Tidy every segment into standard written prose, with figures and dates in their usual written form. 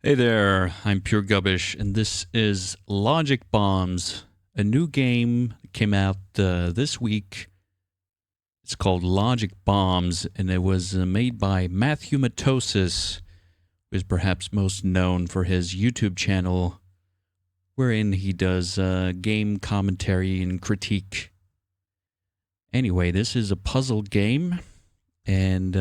Hey there, I'm Pure Gubbish, and this is Logic Bombs, a new game that came out this week. It's called Logic Bombs, and it was made by Matthewmatosis, who is perhaps most known for his YouTube channel, wherein he does game commentary and critique. Anyway, this is a puzzle game, and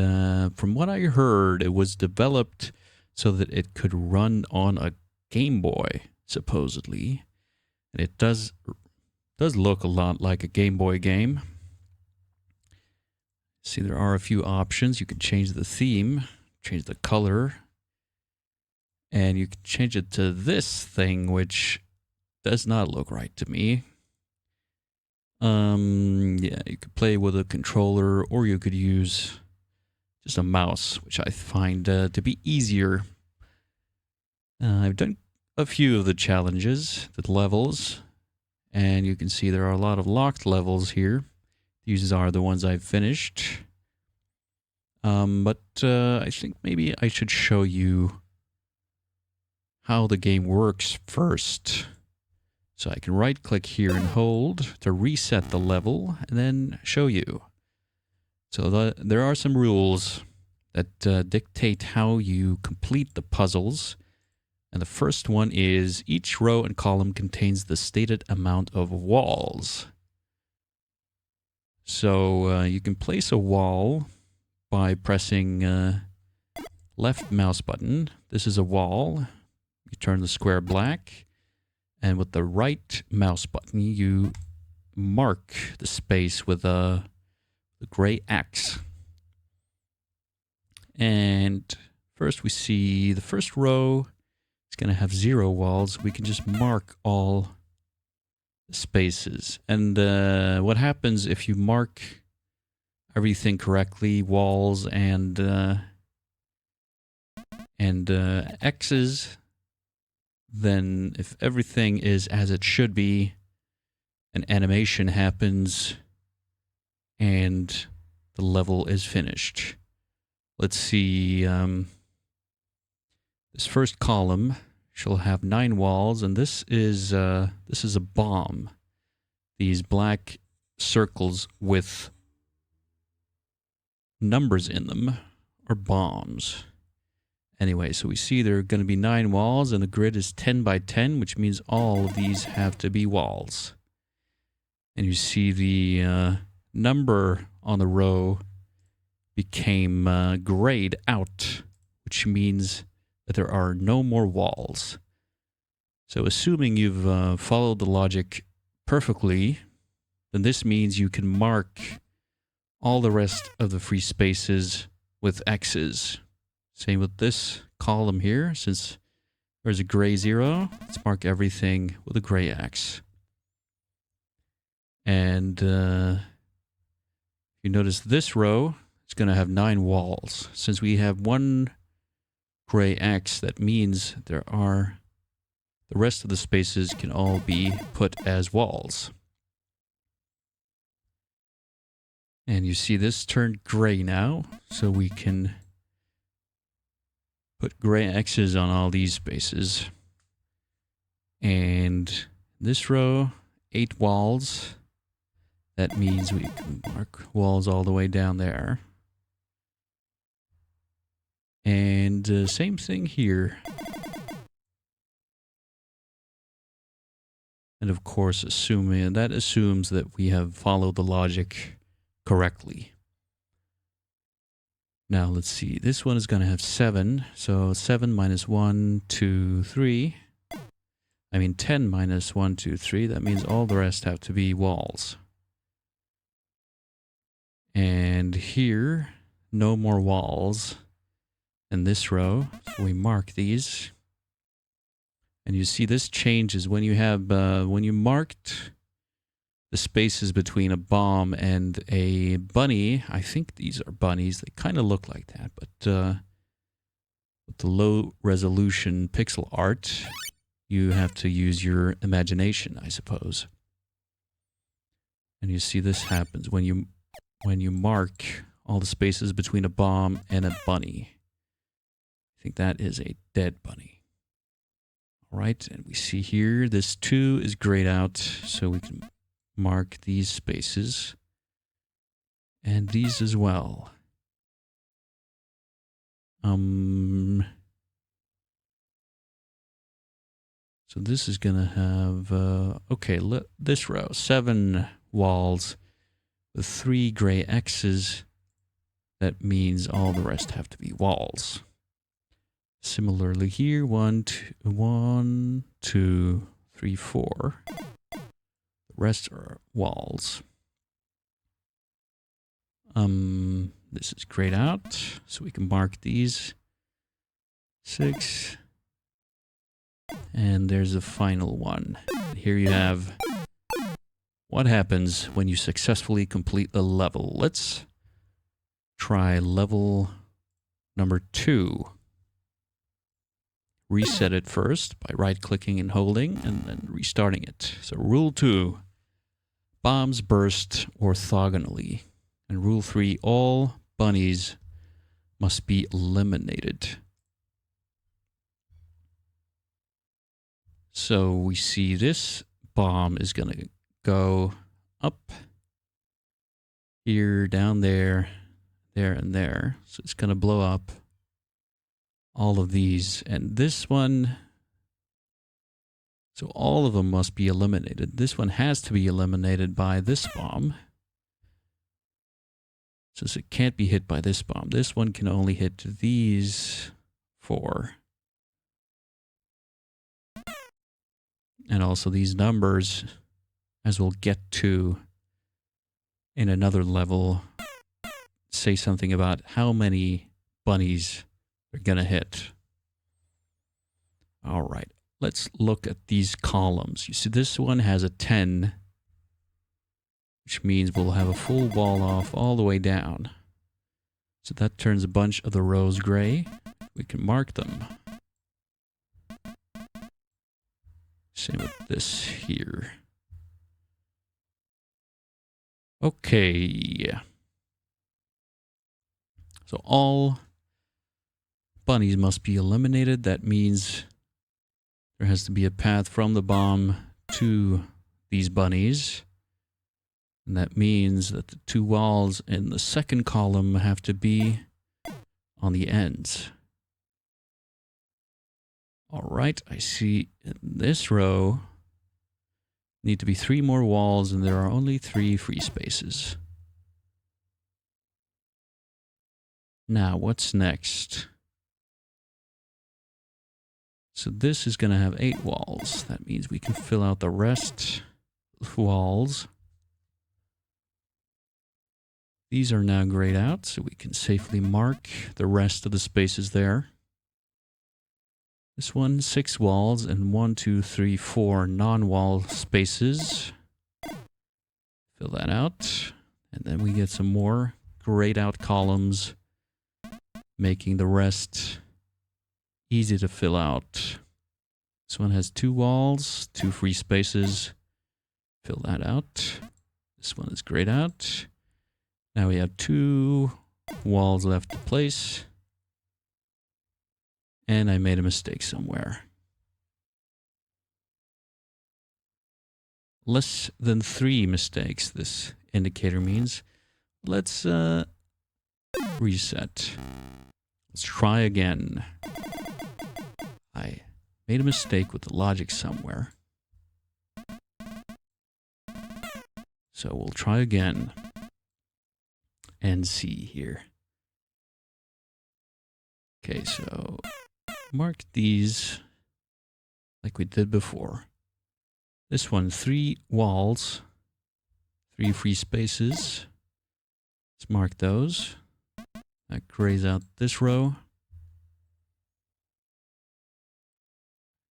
from what I heard, it was developed so that it could run on a Game Boy, supposedly. And it does look a lot like a Game Boy game. See, there are a few options. You can change the theme, change the color, and you can change it to this thing, which does not look right to me. Yeah, you could play with a controller, or you could use just a mouse, which I find to be easier. I've done a few of the challenges, the levels, and you can see there are a lot of locked levels here. These are the ones I've finished. But I think maybe I should show you how the game works first. So I can right-click here and hold to reset the level, and then show you. So there are some rules that dictate how you complete the puzzles. And the first one is each row and column contains the stated amount of walls. So you can place a wall by pressing left mouse button. This is a wall. You turn the square black. And with the right mouse button, you mark the space with the gray X. And first we see the first row is going to have 0 walls. We can just mark all the spaces. And what happens if you mark everything correctly, walls and X's, then if everything is as it should be, an animation happens and the level is finished. Let's see, this first column shall have 9 walls, and this is a bomb. These black circles with numbers in them are bombs. Anyway, so we see there are going to be 9 walls, and the grid is 10 by 10, which means all of these have to be walls. And you see the number on the row became grayed out, which means that there are no more walls. So assuming you've followed the logic perfectly, then this means you can mark all the rest of the free spaces with X's. Same with this column here. Since there's a gray 0, let's mark everything with a gray X. And you notice this row is going to have 9 walls. Since we have 1 gray X, that means the rest of the spaces can all be put as walls. And you see this turned gray now, so we can put gray X's on all these spaces. And this row, 8 walls. That means we can mark walls all the way down there. And same thing here. And of course, that assumes that we have followed the logic correctly. Now let's see, this one is going to have 7. So 7 minus 1, 2, 3. 10 minus 1, 2, 3. That means all the rest have to be walls. And here, no more walls in this row. So we mark these. And you see this changes when you have, when you marked the spaces between a bomb and a bunny. I think these are bunnies. They kind of look like that, but with the low resolution pixel art, you have to use your imagination, I suppose. And you see this happens when you mark all the spaces between a bomb and a bunny. I think that is a dead bunny. All right, and we see here this 2 is grayed out, so we can mark these spaces and these as well. So this is gonna have okay, this row 7 walls with 3 gray X's. That means all the rest have to be walls. Similarly here, 1, 2, 3, 4. The rest are walls. This is grayed out, so we can mark these 6. And there's a final one. Here you have what happens when you successfully complete the level. Let's try level number 2. Reset it first by right-clicking and holding, and then restarting it. So rule 2, bombs burst orthogonally. And rule 3, all bunnies must be eliminated. So we see this bomb is going to go up here, down there, there, and there. So it's going to blow up all of these. And this one, so all of them must be eliminated. This one has to be eliminated by this bomb, since it can't be hit by this bomb. This one can only hit these 4. And also these numbers, as we'll get to in another level, say something about how many bunnies they're gonna hit. All right, let's look at these columns. You see this one has a 10, which means we'll have a full wall off all the way down. So that turns a bunch of the rows gray. We can mark them. Same with this here. Okay. So all bunnies must be eliminated. That means there has to be a path from the bomb to these bunnies. And that means that the 2 walls in the second column have to be on the ends. All right, I see in this row need to be 3 more walls, and there are only 3 free spaces. Now, what's next? So this is going to have 8 walls. That means we can fill out the rest of the walls. These are now grayed out, so we can safely mark the rest of the spaces there. This one, 6 walls and 1, 2, 3, 4 non-wall spaces. Fill that out. And then we get some more grayed out columns, making the rest easy to fill out. This one has 2 walls, 2 free spaces. Fill that out. This one is grayed out. Now we have 2 walls left to place. And I made a mistake somewhere. Less than 3 mistakes, this indicator means. Let's reset. Let's try again. I made a mistake with the logic somewhere. So we'll try again and see here. Okay, so mark these like we did before. This one, 3 walls, 3 free spaces. Let's mark those. That grays out this row.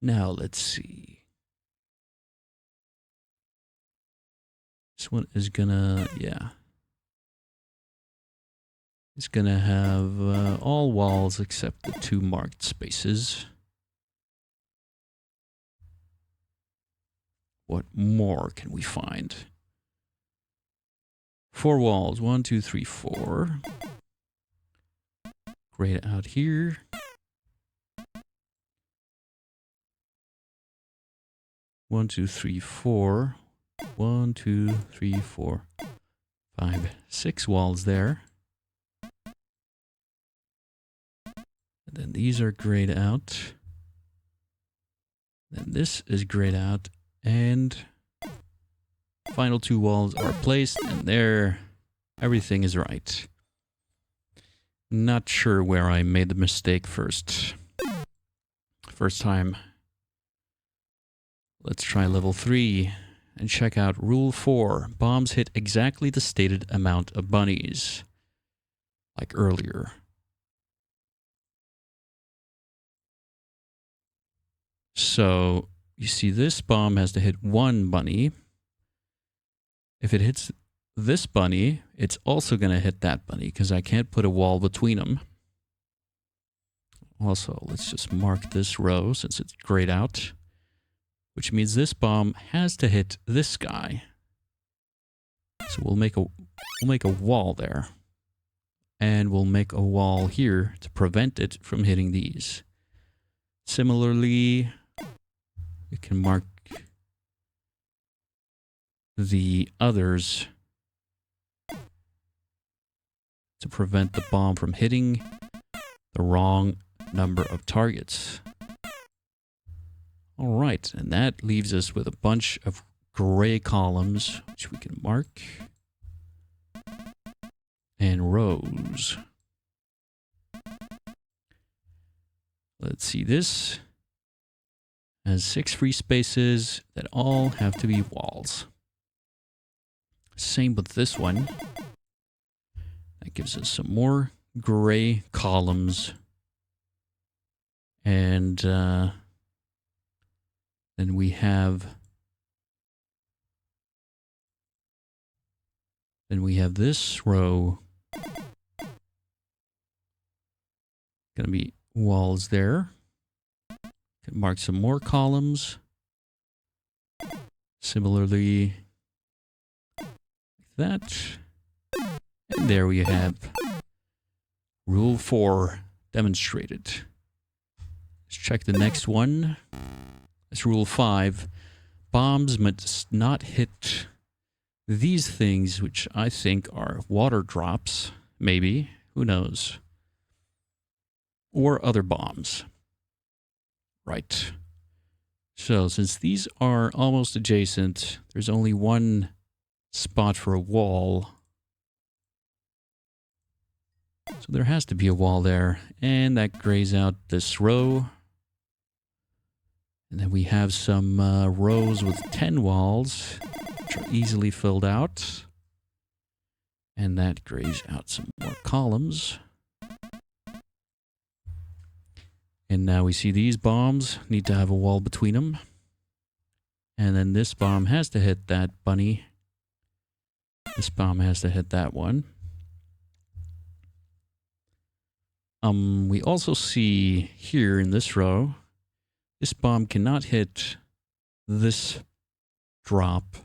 Now let's see. This one is gonna, yeah. It's gonna have all walls except the 2 marked spaces. What more can we find? 4 walls, 1, 2, 3, 4. Grayed out here. 1, 2, 3, 4. 1, 2, 3, 4, 5, 6 walls there. And then these are grayed out. Then this is grayed out. And final 2 walls are placed, and there, everything is right. Not sure where I made the mistake first time. Let's try level 3 and check out rule 4. Bombs hit exactly the stated amount of bunnies, like earlier. So you see this bomb has to hit 1 bunny. If it hits this bunny, it's also going to hit that bunny because I can't put a wall between them. Also, let's just mark this row since it's grayed out, which means this bomb has to hit this guy. So we'll make a wall there, and we'll make a wall here to prevent it from hitting these. Similarly, we can mark the others to prevent the bomb from hitting the wrong number of targets. All right, and that leaves us with a bunch of gray columns, which we can mark, and rows. Let's see, this has 6 free spaces that all have to be walls. Same with this one. That gives us some more gray columns. And then we have this row. Gonna be walls there. Can mark some more columns. Similarly, like that. And there we have rule 4 demonstrated. Let's check the next one. It's rule 5. Bombs must not hit these things, which I think are water drops, maybe, who knows, or other bombs. Right. So since these are almost adjacent, there's only one spot for a wall. So there has to be a wall there, and that grays out this row. And then we have some rows with 10 walls, which are easily filled out. And that grays out some more columns. And now we see these bombs need to have a wall between them. And then this bomb has to hit that bunny. This bomb has to hit that one. We also see here in this row, this bomb cannot hit this drop.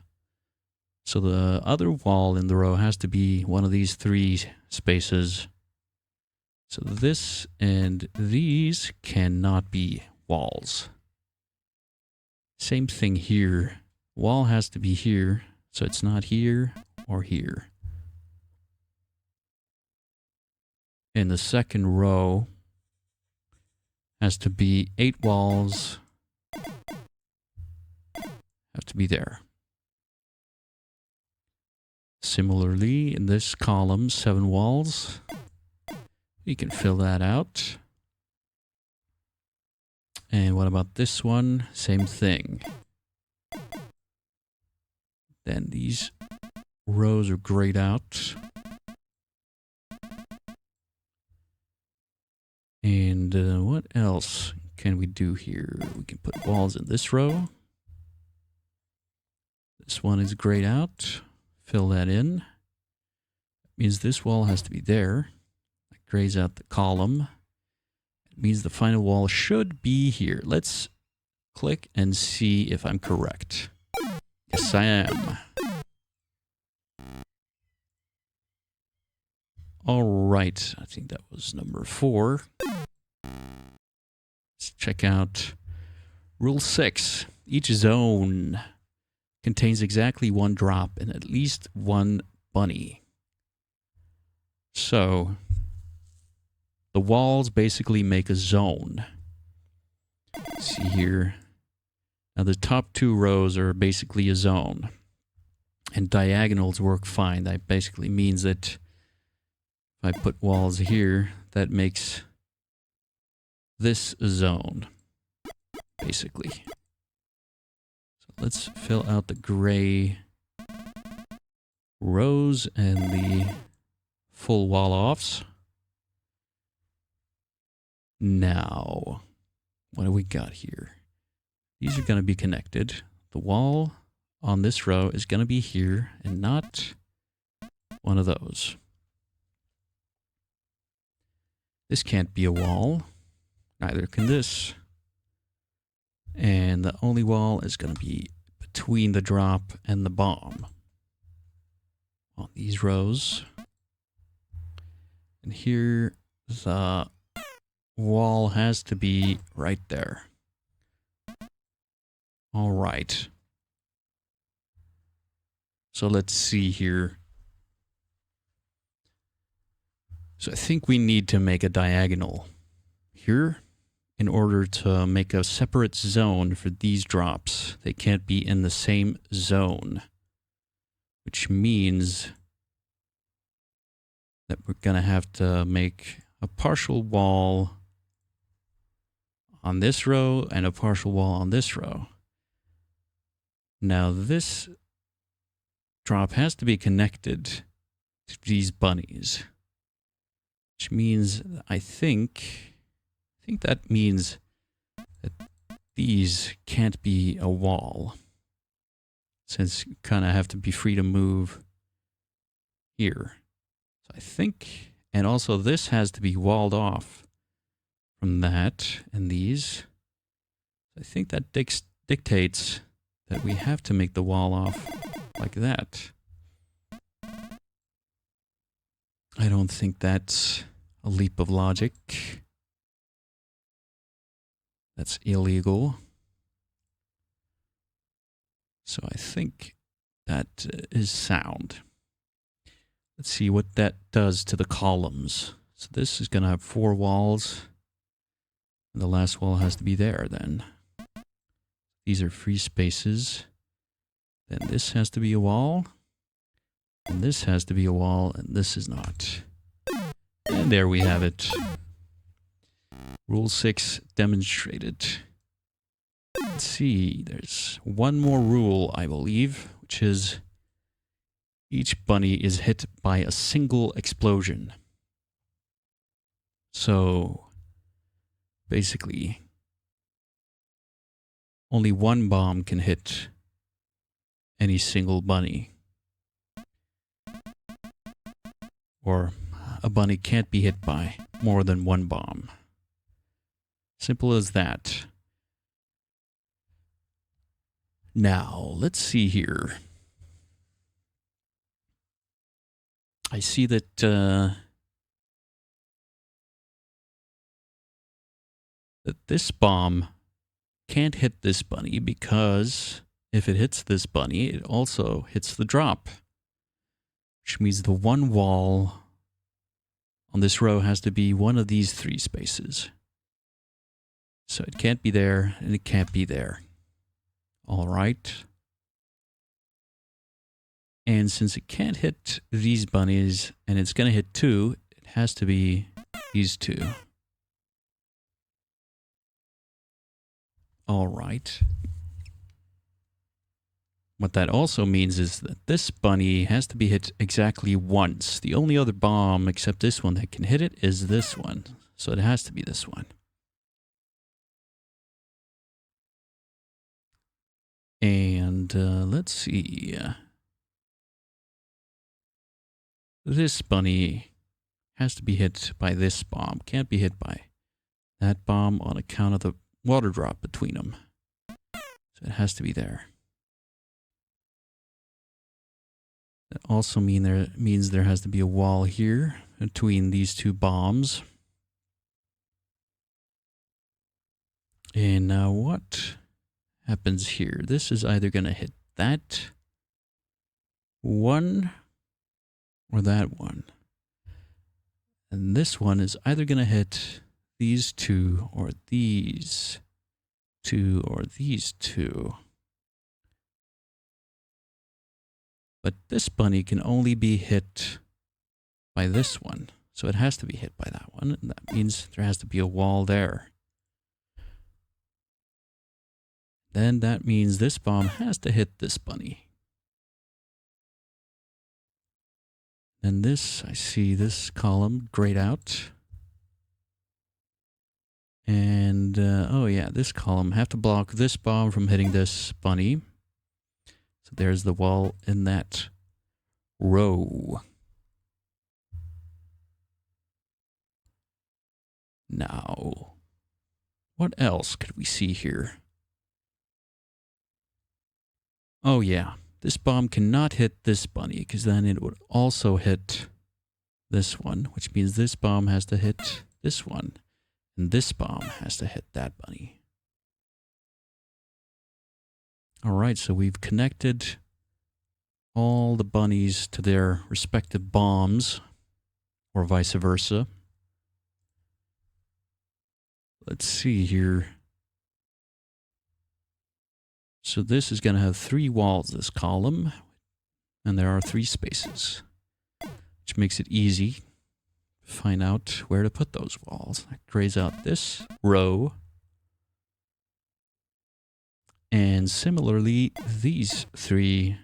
So the other wall in the row has to be one of these 3 spaces. So this and these cannot be walls. Same thing here. Wall has to be here, so it's not here or here. And the second row has to be 8 walls. Have to be there. Similarly, in this column, 7 walls. You can fill that out. And what about this one? Same thing. Then these rows are grayed out. And what else can we do here? We can put walls in this row. This one is grayed out. Fill that in. That means this wall has to be there. That grays out the column. It means the final wall should be here. Let's click and see if I'm correct. Yes, I am. All right, I think that was number 4. Let's check out rule 6. each zone contains exactly one drop and at least one bunny. So the walls basically make a zone. Let's see here. Now the top 2 rows are basically a zone. And diagonals work fine. That basically means that if I put walls here, that makes this a zone, basically. So let's fill out the gray rows and the full wall offs. Now, what do we got here? These are going to be connected. The wall on this row is going to be here and not one of those. This can't be a wall. Neither can this. And the only wall is going to be between the drop and the bomb on these rows. And here the wall has to be right there. All right. So let's see here. So I think we need to make a diagonal here in order to make a separate zone for these drops. They can't be in the same zone, which means that we're going to have to make a partial wall on this row and a partial wall on this row. Now this drop has to be connected to these bunnies, which means I think that means that these can't be a wall, since you kind of have to be free to move here. So I think, and also this has to be walled off from that and these. I think that dictates that we have to make the wall off like that. I don't think that's a leap of logic. That's illegal. So I think that is sound. Let's see what that does to the columns. So this is going to have 4 walls. And the last wall has to be there then. These are free spaces. Then this has to be a wall. And this has to be a wall. And this is not. And there we have it. Rule 6 demonstrated. Let's see. There's one more rule, I believe, which is each bunny is hit by a single explosion. So basically, only one bomb can hit any single bunny. Or a bunny can't be hit by more than one bomb. Simple as that. Now, let's see here. I see that that this bomb can't hit this bunny because if it hits this bunny, it also hits the drop. Which means the one wall on this row has to be one of these 3 spaces. So it can't be there and it can't be there. All right. And since it can't hit these bunnies and it's going to hit 2, it has to be these 2. All right. What that also means is that this bunny has to be hit exactly once. The only other bomb except this one that can hit it is this one. So it has to be this one. And let's see. This bunny has to be hit by this bomb. Can't be hit by that bomb on account of the water drop between them. So it has to be there. That also means there has to be a wall here between these 2 bombs. And now what happens here. This is either going to hit that one or that one. And this one is either going to hit these two or these two or these two. But this bunny can only be hit by this one. So it has to be hit by that one. And that means there has to be a wall there. Then that means this bomb has to hit this bunny. And this, I see this column grayed out. And, oh yeah, this column have to block this bomb from hitting this bunny. So there's the wall in that row. Now, what else could we see here? Oh yeah, this bomb cannot hit this bunny because then it would also hit this one, which means this bomb has to hit this one. And this bomb has to hit that bunny. All right, so we've connected all the bunnies to their respective bombs, or vice versa. Let's see here. So this is going to have 3 walls, this column, and there are 3 spaces, which makes it easy to find out where to put those walls. That grays out this row. And similarly, these 3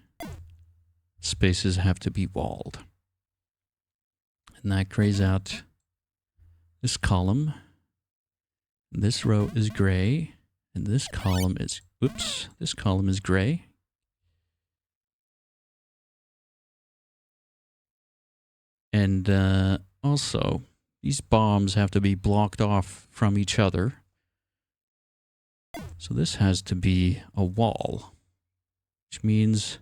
spaces have to be walled. And that grays out this column. This row is gray, and this column is, this column is gray. And also, these bombs have to be blocked off from each other. So this has to be a wall, which means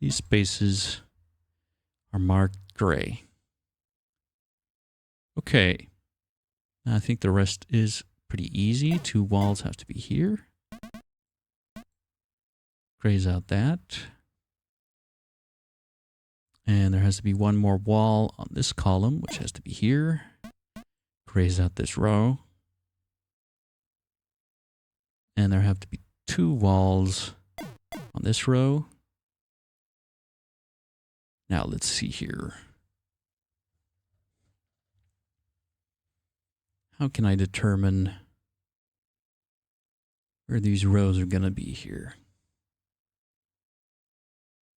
these spaces are marked gray. Okay, I think the rest is pretty easy. 2 walls have to be here. Grays out that. And there has to be 1 more wall on this column, which has to be here. Grays out this row. And there have to be 2 walls on this row. Now let's see here. How can I determine where these rows are going to be here?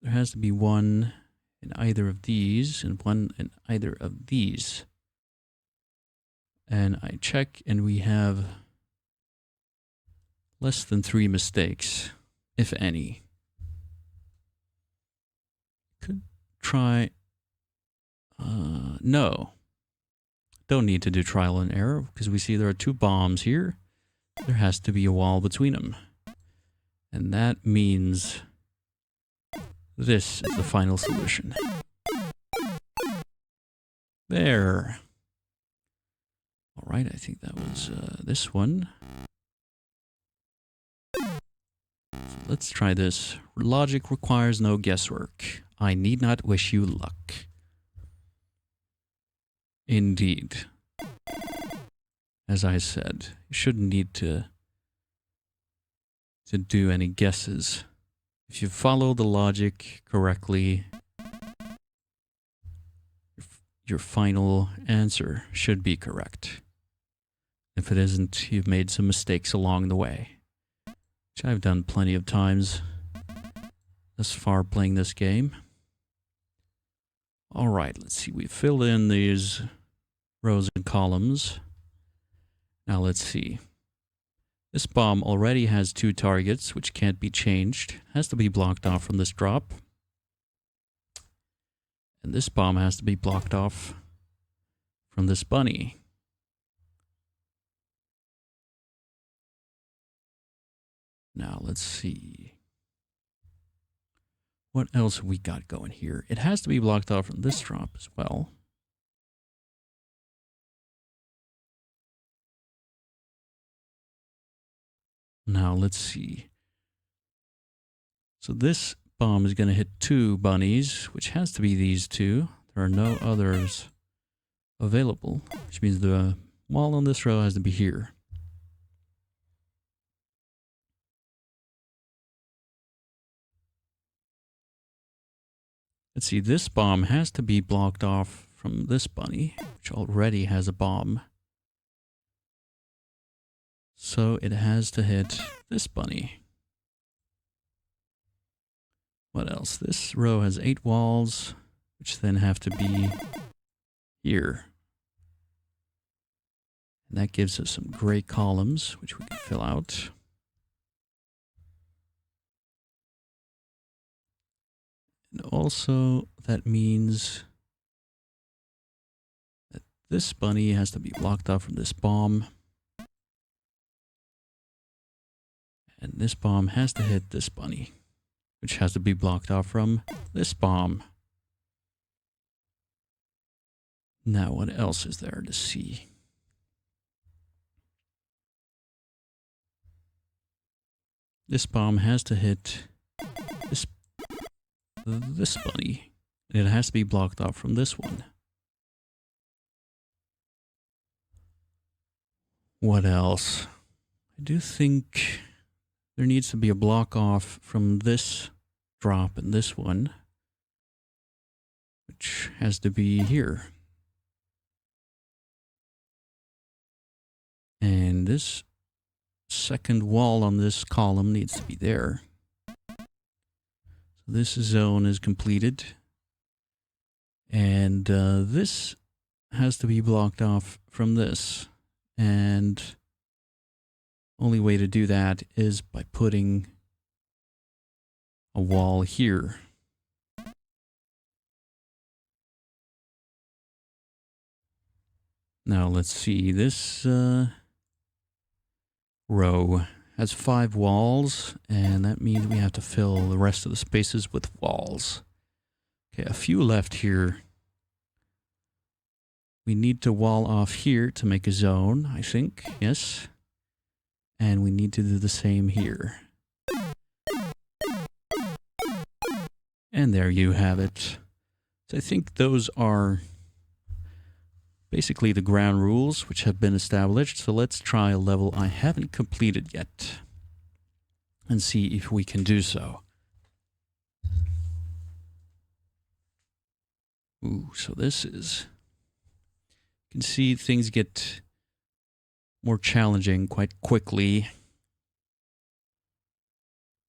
There has to be 1 in either of these and 1 in either of these. And I check and we have less than 3 mistakes, if any. Could try, no. Don't need to do trial and error because we see there are 2 bombs here. There has to be a wall between them. And that means this is the final solution. There. All right, I think that was this one. So let's try this. Logic requires no guesswork. I need not wish you luck. Indeed. As I said, you shouldn't need to do any guesses. If you follow the logic correctly, your final answer should be correct. If it isn't, you've made some mistakes along the way, which I've done plenty of times thus far playing this game. All right, let's see. We filled in these rows and columns. Now let's see. This bomb already has 2 targets, which can't be changed. Has to be blocked off from this drop. And this bomb has to be blocked off from this bunny. Now let's see. What else have we got going here? It has to be blocked off from this drop as well. Now let's see. So this bomb is going to hit 2 bunnies, which has to be these 2. There are no others available, which means the wall on this row has to be here. Let's see, this bomb has to be blocked off from this bunny, which already has a bomb. So it has to hit this bunny. What else? This row has 8 walls, which then have to be here. And that gives us some gray columns, which we can fill out. And also, that means that this bunny has to be blocked off from this bomb. And this bomb has to hit this bunny, which has to be blocked off from this bomb. Now, what else is there to see? This bomb has to hit this bunny. And it has to be blocked off from this one. What else? I do think there needs to be a block off from this drop and this one, which has to be here. And this second wall on this column needs to be there. So this zone is completed. And this has to be blocked off from this. And only way to do that is by putting a wall here. Now let's see, this row has 5 walls, and that means we have to fill the rest of the spaces with walls. Okay, a few left here. We need to wall off here to make a zone, I think, yes. And we need to do the same here. And there you have it. So I think those are basically the ground rules which have been established. So let's try a level I haven't completed yet and see if we can do so. Ooh, so this is... You can see things get more challenging quite quickly.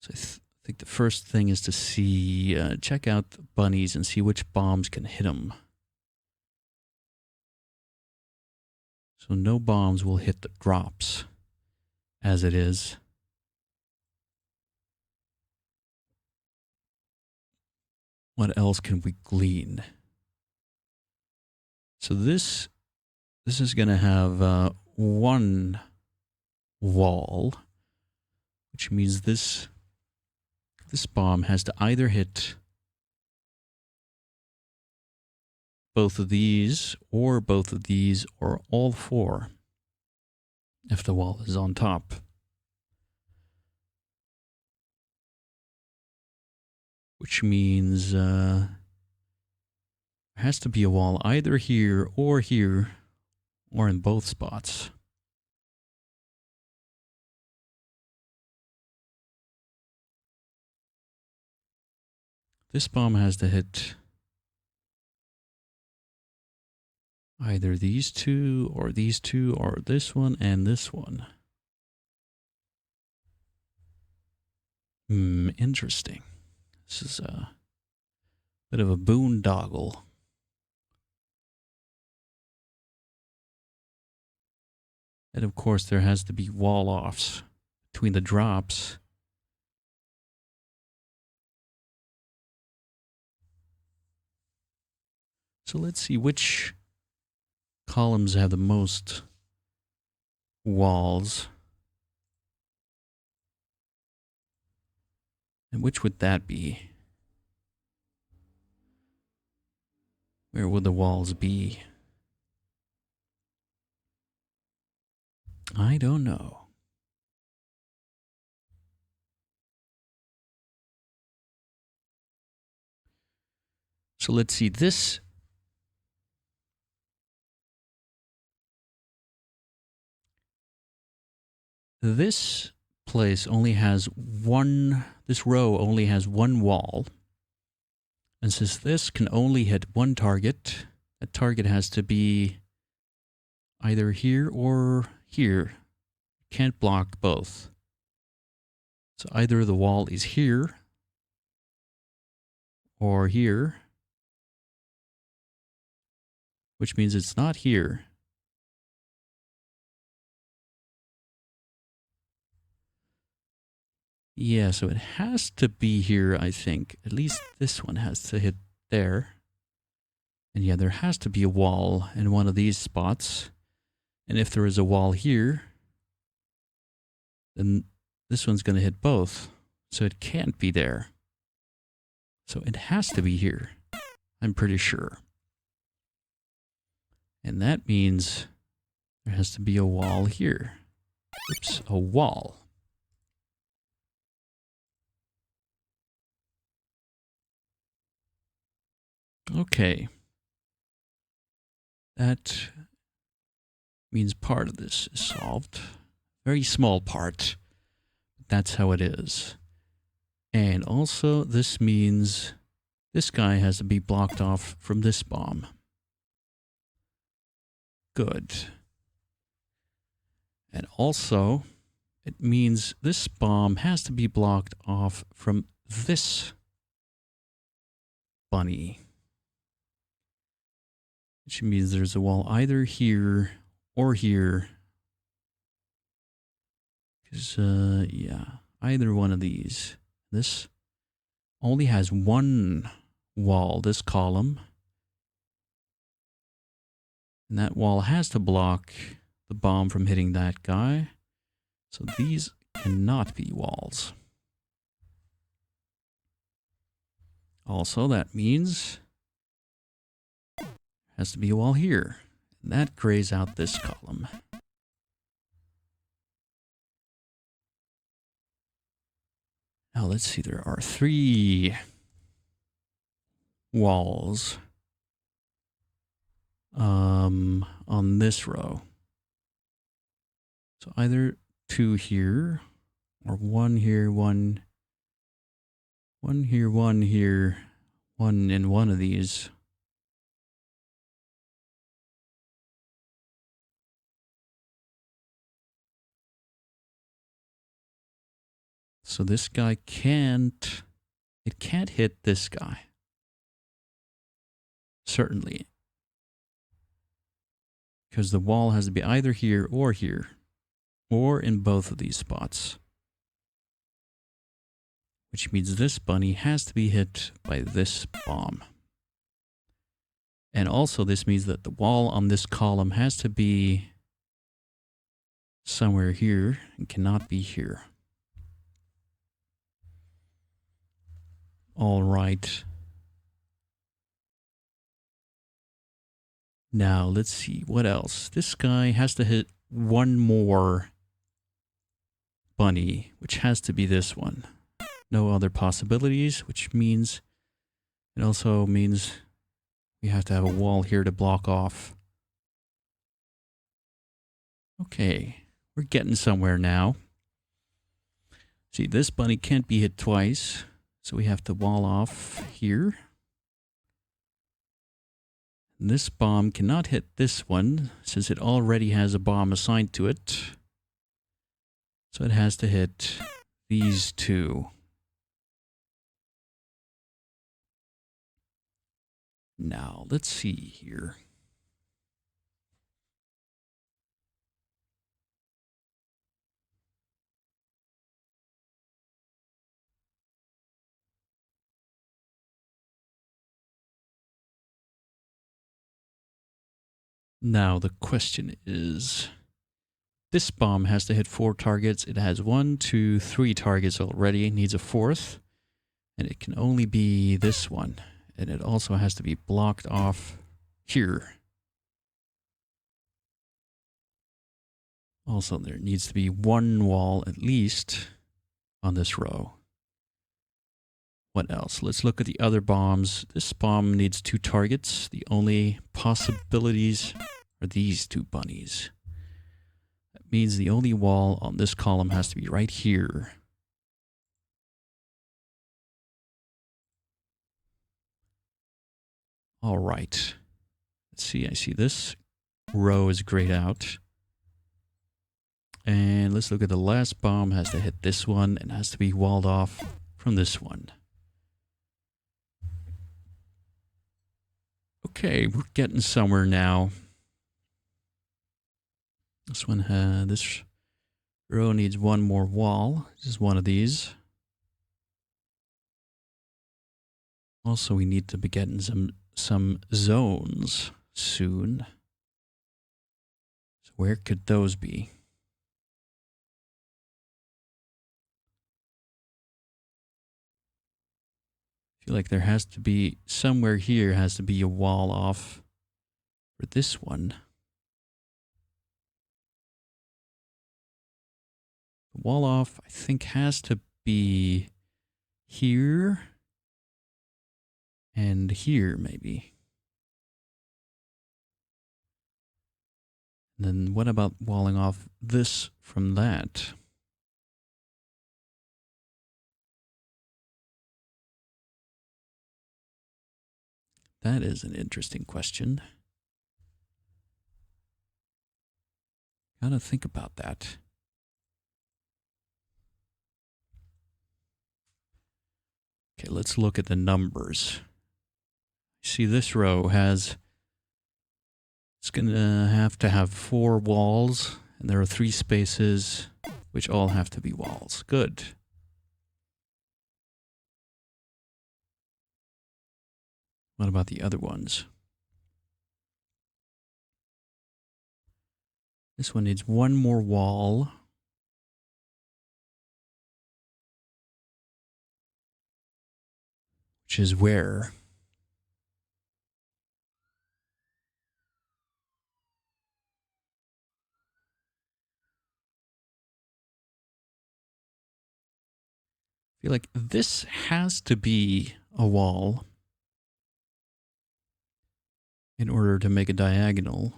So I think the first thing is to see, check out the bunnies and see which bombs can hit them. So no bombs will hit the drops as it is. What else can we glean? So this is going to have 1 wall, which means this bomb has to either hit both of these, or all 4 if the wall is on top. Which means there has to be a wall either here, or in both spots. This bomb has to hit either these 2, or this one and this one. Interesting. This is a bit of a boondoggle. And of course, there has to be wall-offs between the drops. So let's see which columns have the most walls. And which would that be? Where would the walls be? I don't know. So let's see this. This place only has one, this row only has one wall. And since this can only hit one target, that target has to be either here or here. Can't block both. So either the wall is here or here, which means it's not here. Yeah, so it has to be here, I think. At least this one has to hit there. And yeah, there has to be a wall in one of these spots. And if there is a wall here, then this one's going to hit both. So it can't be there. So it has to be here, I'm pretty sure. And that means there has to be a wall here. Oops, a wall. Okay. That means part of this is solved. Very small part. That's how it is. And also this means this guy has to be blocked off from this bomb. Good. And also it means this bomb has to be blocked off from this bunny. Which means there's a wall either here or here. Because, yeah, either one of these. This only has one wall, this column. And that wall has to block the bomb from hitting that guy. So these cannot be walls. Also, that means has to be a wall here. And that grays out this column. Now let's see, there are 3 walls on this row. So either 2 here, or 1 here, 1 here, 1 here, 1 in one of these. So this guy can't, it can't hit this guy. Certainly. Because the wall has to be either here, or in both of these spots. Which means this bunny has to be hit by this bomb. And also this means that the wall on this column has to be somewhere here and cannot be here. All right. Now let's see what else. This guy has to hit one more bunny, which has to be this one. No other possibilities, which means it also means we have to have a wall here to block off. Okay, we're getting somewhere now. See, this bunny can't be hit twice, so we have to wall off here. And this bomb cannot hit this one, since it already has a bomb assigned to it. So it has to hit these 2. Now, let's see here. Now, the question is, this bomb has to hit 4 targets. It has 1, 2, 3 targets already. It needs a 4th. And it can only be this one. And it also has to be blocked off here. Also, there needs to be 1 wall at least on this row. What else? Let's look at the other bombs. This bomb needs 2 targets. The only possibilities are these 2 bunnies. That means the only wall on this column has to be right here. All right. Let's see. I see this row is grayed out. And let's look at the last bomb. Has to hit this one and has to be walled off from this one. Okay, we're getting somewhere now. This one, this row needs 1 more wall. This is one of these. Also, we need to be getting some zones soon. So where could those be? I feel like there has to be somewhere here has to be a wall off for this one. The wall off, I think, has to be here and here, maybe. And then what about walling off this from that? That is an interesting question. Gotta think about that. Okay, let's look at the numbers. See, this row has, it's gonna have to have 4 walls, and there are 3 spaces, which all have to be walls. Good. What about the other ones? This one needs 1 more wall. Which is where? I feel like this has to be a wall in order to make a diagonal.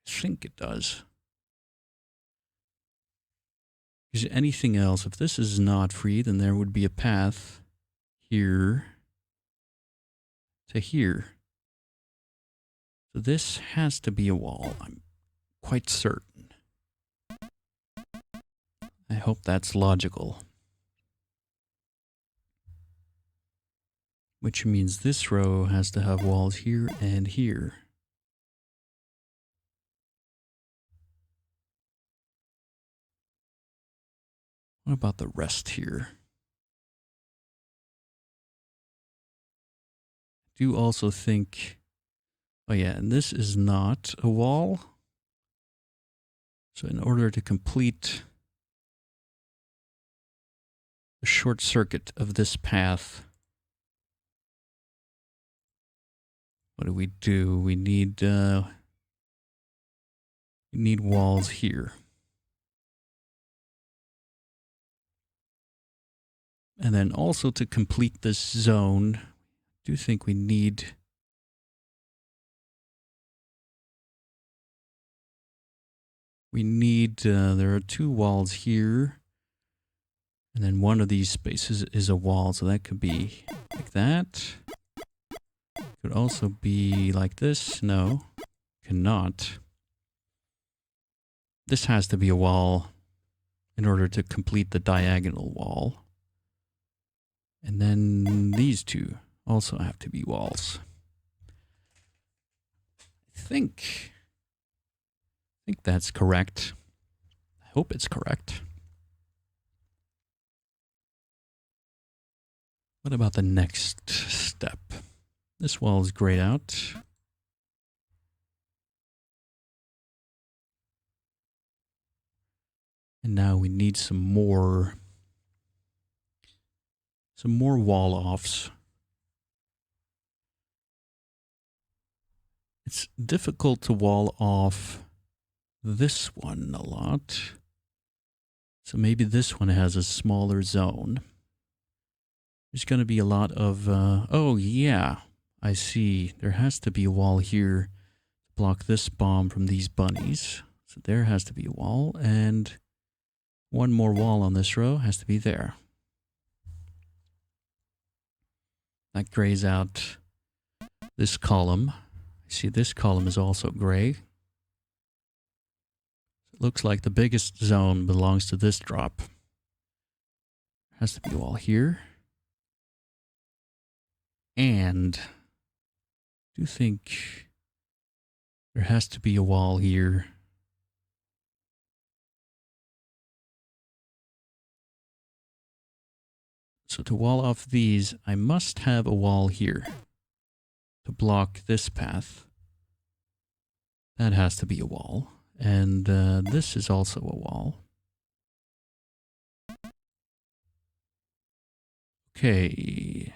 I think it does. Because anything else, if this is not free, then there would be a path here to here. So this has to be a wall. I'm quite certain. I hope that's logical. Which means this row has to have walls here and here. What about the rest here? I do also think, oh yeah, and this is not a wall. So in order to complete the short circuit of this path, what do? We need walls here. And then also to complete this zone, I do think we need there are 2 walls here. And then one of these spaces is a wall, so that could be like that. Could also be like this. No, cannot. This has to be a wall in order to complete the diagonal wall. And then these 2 also have to be walls. I think that's correct. I hope it's correct. What about the next step? This wall is grayed out. And now we need some more wall offs. It's difficult to wall off this one a lot. So maybe this one has a smaller zone. There's going to be a lot of, oh yeah, I see. There has to be a wall here to block this bomb from these bunnies. So there has to be a wall, and one more wall on this row has to be there. That grays out this column. I see this column is also gray. It looks like the biggest zone belongs to this drop. There has to be a wall here. And I do think there has to be a wall here. So to wall off these, I must have a wall here to block this path. That has to be a wall. And this is also a wall. Okay.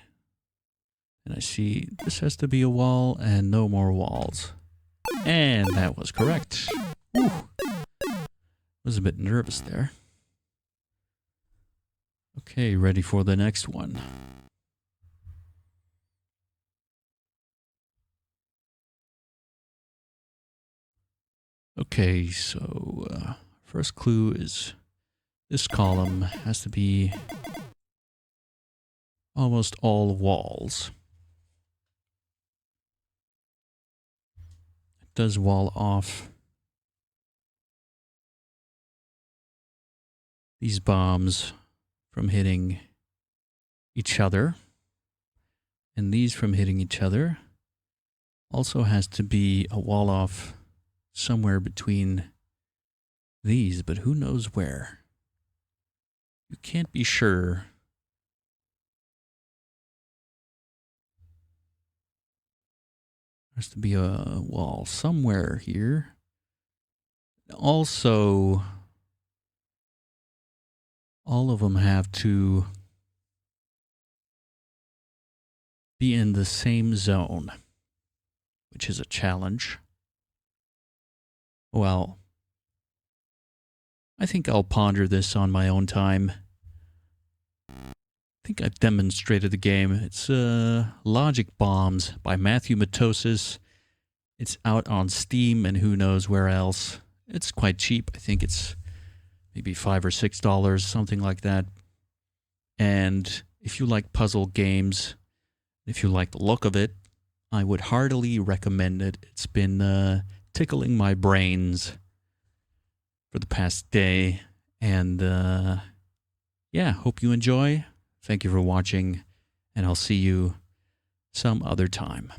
And I see this has to be a wall and no more walls. And that was correct. Whew. Was a bit nervous there. Okay, ready for the next one. Okay, so first clue is this column has to be almost all walls. It does wall off these bombs from hitting each other, and these from hitting each other. Also has to be a wall off somewhere between these, but who knows where? You can't be sure. Has to be a wall somewhere here. Also, all of them have to be in the same zone, which is a challenge. Well, I think I'll ponder this on my own time. I think I've demonstrated the game. It's Logic Bombs by Matthewmatosis. It's out on Steam and who knows where else. It's quite cheap. I think it's maybe $5 or $6, something like that. And if you like puzzle games, if you like the look of it, I would heartily recommend it. It's been tickling my brains for the past day. And yeah, hope you enjoy. Thank you for watching, and I'll see you some other time.